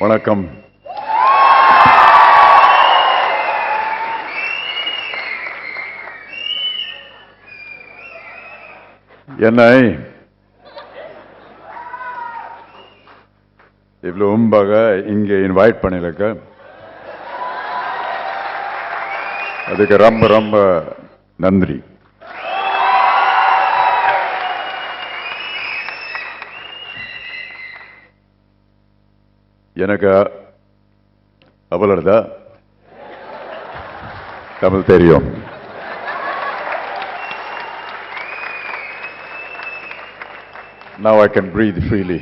வணக்கம். என்னை இவ்வளவு உம்பாக இங்கே இன்வைட் பண்ணிருக்க அதுக்கு ரொம்ப ரொம்ப நன்றி. எனக்கு அவ்வளவுதான் தமிழ் தெரியும். Now I can breathe freely.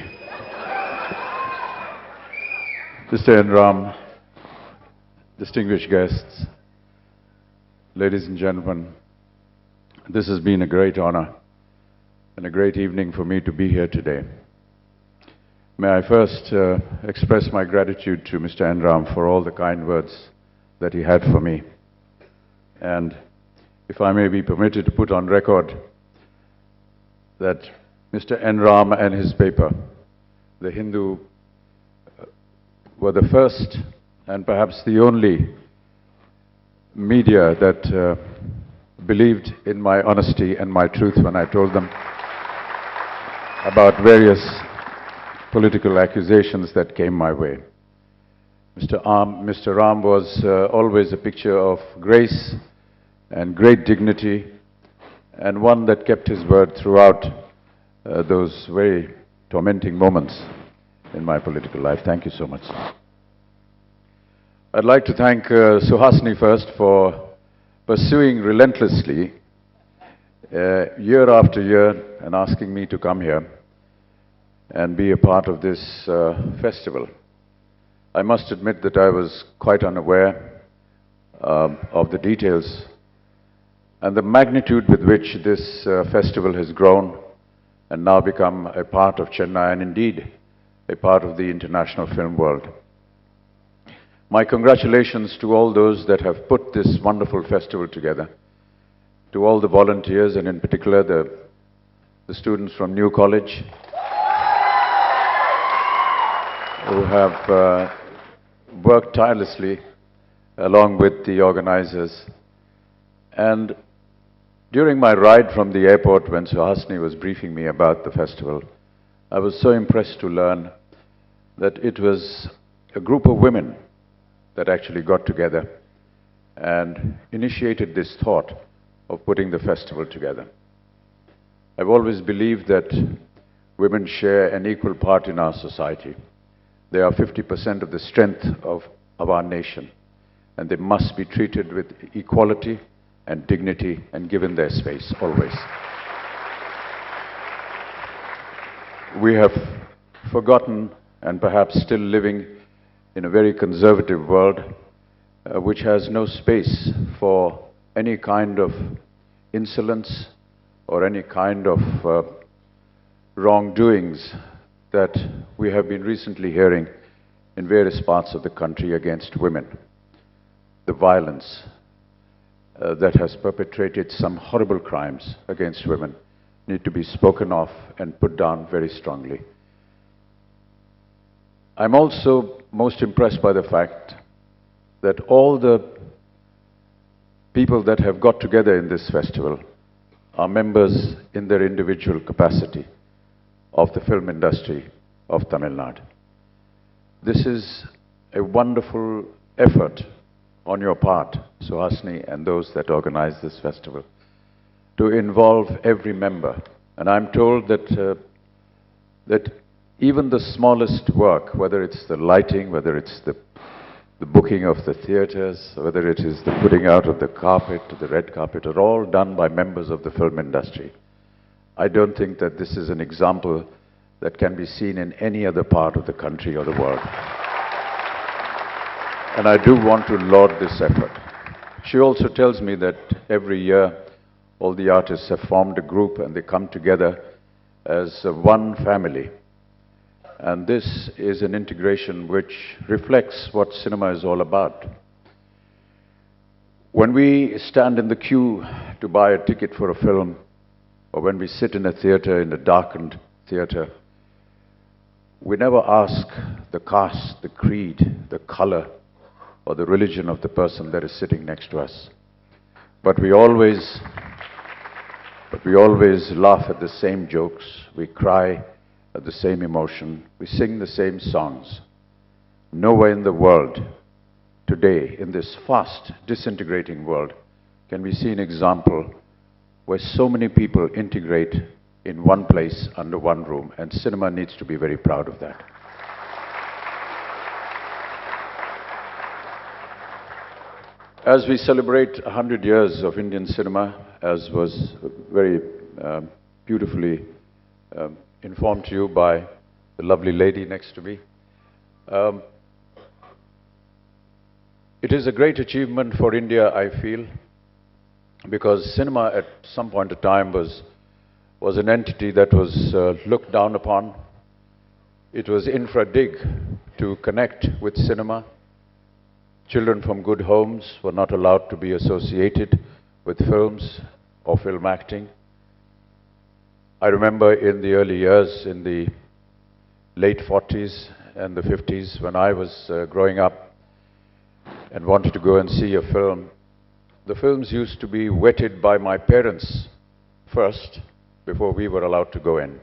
Mr. N. Ram, distinguished guests, ladies and gentlemen, this has been a great honor and a great evening for me to be here today. May I first express my gratitude to Mr. N. Ram for all the kind words that he had for me. And if I may be permitted to put on record that Mr. N. Ram and his paper, The Hindu, were the first and perhaps the only media that believed in my honesty and my truth when I told them about various political accusations that came my way. Mr. Ram was always a picture of grace and great dignity, and one that kept his word throughout those very tormenting moments in my political life. Thank you so much. I'd like to thank Suhasini first for pursuing relentlessly year after year and asking me to come here and be a part of this festival. I must admit that I was quite unaware of the details and the magnitude with which this festival has grown and now become a part of Chennai and indeed a part of the international film world. My congratulations to all those that have put this wonderful festival together, to all the volunteers and in particular the students from New College who have worked tirelessly along with the organizers. And during my ride from the airport when Suhasini was briefing me about the festival, I was so impressed to learn that it was a group of women that actually got together and initiated this thought of putting the festival together. I've always believed that women share an equal part in our society. They are 50% of the strength of our nation, and they must be treated with equality and dignity and given their space, always. We have forgotten and perhaps still living in a very conservative world which has no space for any kind of insolence or any kind of wrongdoings that we have been recently hearing in various parts of the country against women. The violence that has perpetrated some horrible crimes against women need to be spoken of and put down very strongly. I'm also most impressed by the fact that all the people that have got together in this festival are members in their individual capacity of the film industry of Tamil Nadu. This is a wonderful effort on your part, Suhasini, and those that organize this festival, to involve every member. And I'm told that that even the smallest work, whether it's the lighting, whether it's the booking of the theaters, whether it is the putting out of the carpet, the red carpet, are all done by members of the film industry. I don't think that this is an example that can be seen in any other part of the country or the world. And I do want to laud this effort. She also tells me that every year all the artists have formed a group and they come together as one family. And this is an integration which reflects what cinema is all about. When we stand in the queue to buy a ticket for a film, or when we sit in a theater, in a darkened theater, we never ask the cast, the creed, the color, or the religion of the person that is sitting next to us. But we always laugh at the same jokes, we cry at the same emotion, we sing the same songs. Nowhere in the world today, in this fast disintegrating world, can we see an example where so many people integrate in one place under one room, and cinema needs to be very proud of that. As we celebrate 100 years of Indian cinema, as was very beautifully informed to you by the lovely lady next to me, it is a great achievement for India, I feel, because cinema at some point of time was an entity that was looked down upon. It was infra-dig to connect with cinema. Children from good homes were not allowed to be associated with films or film acting. I remember in the early years, in the late 40s and the 50s, when I was growing up and wanted to go and see a film, the films used to be vetted by my parents first, before we were allowed to go in.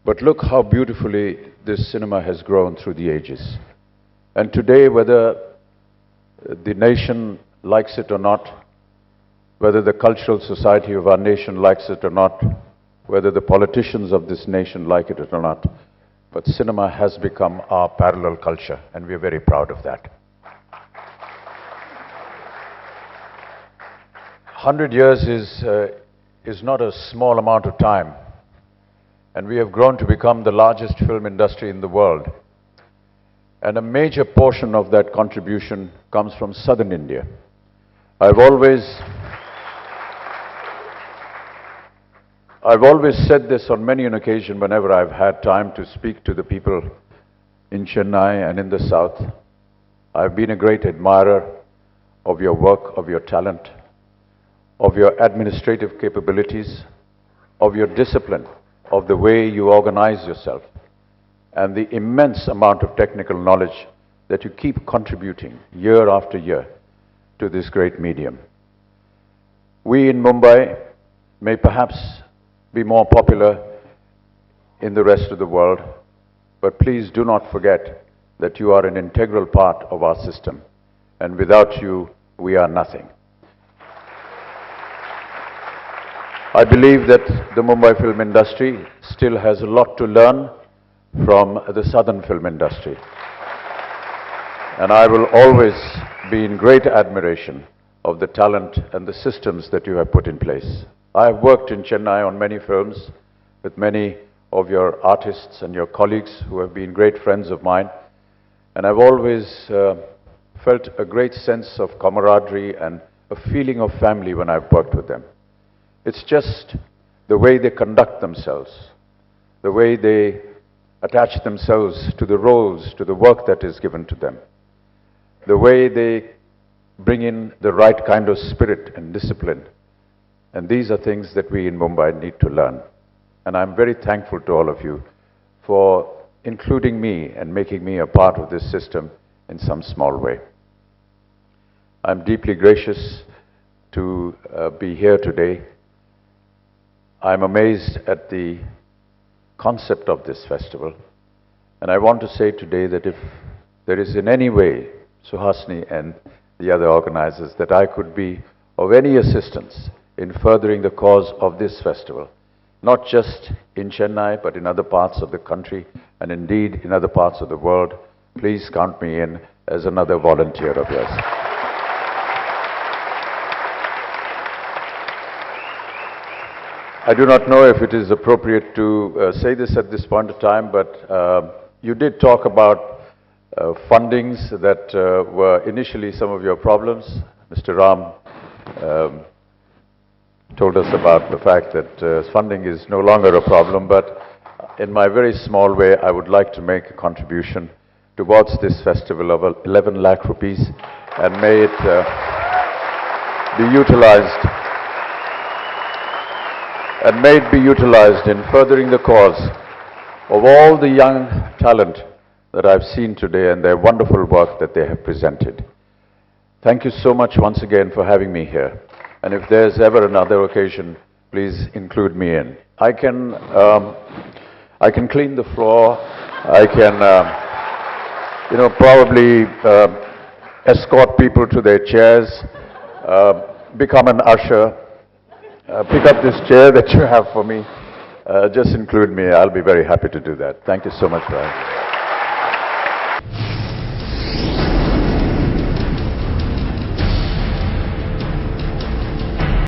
But look how beautifully this cinema has grown through the ages. And today, whether the nation likes it or not, whether the cultural society of our nation likes it or not, whether the politicians of this nation like it or not, but cinema has become our parallel culture, and we are very proud of that. 100 years is not a small amount of time, and we have grown to become the largest film industry in the world. And a major portion of that contribution comes from southern India. I've always said this on many an occasion whenever I've had time to speak to the people in Chennai and in the south. I've been a great admirer of your work, of your talent, of your administrative capabilities, of your discipline, of the way you organize yourself, and the immense amount of technical knowledge that you keep contributing year after year to this great medium. We in Mumbai may perhaps be more popular in the rest of the world, but please do not forget that you are an integral part of our system, and without you, we are nothing. I believe that the Mumbai film industry still has a lot to learn from the southern film industry. And I will always be in great admiration of the talent and the systems that you have put in place. I have worked in Chennai on many films with many of your artists and your colleagues who have been great friends of mine. And I've always felt a great sense of camaraderie and a feeling of family when I've worked with them. It's just the way they conduct themselves, the way they attach themselves to the roles, to the work that is given to them, the way they bring in the right kind of spirit and discipline. And these are things that we in Mumbai need to learn. And I'm very thankful to all of you for including me and making me a part of this system in some small way. I'm deeply gracious to be here today. I'm amazed at the concept of this festival, and I want to say today that if there is in any way, Suhasini and the other organizers, that I could be of any assistance in furthering the cause of this festival, not just in Chennai, but in other parts of the country, and indeed in other parts of the world, please count me in as another volunteer of yours. I do not know if it is appropriate to say this at this point of time, but you did talk about fundings that were initially some of your problems. Mr. Ram told us about the fact that funding is no longer a problem, but in my very small way, I would like to make a contribution towards this festival of 11 lakh rupees, and may it be utilized in furthering the cause of all the young talent that I've seen today and their wonderful work that they have presented. Thank you so much once again for having me here. And if there's ever another occasion, please include me in. I can clean the floor. I can, probably escort people to their chairs, become an usher, pick up this chair that you have for me. Just include me. I'll be very happy to do that. Thank you so much, Ryan.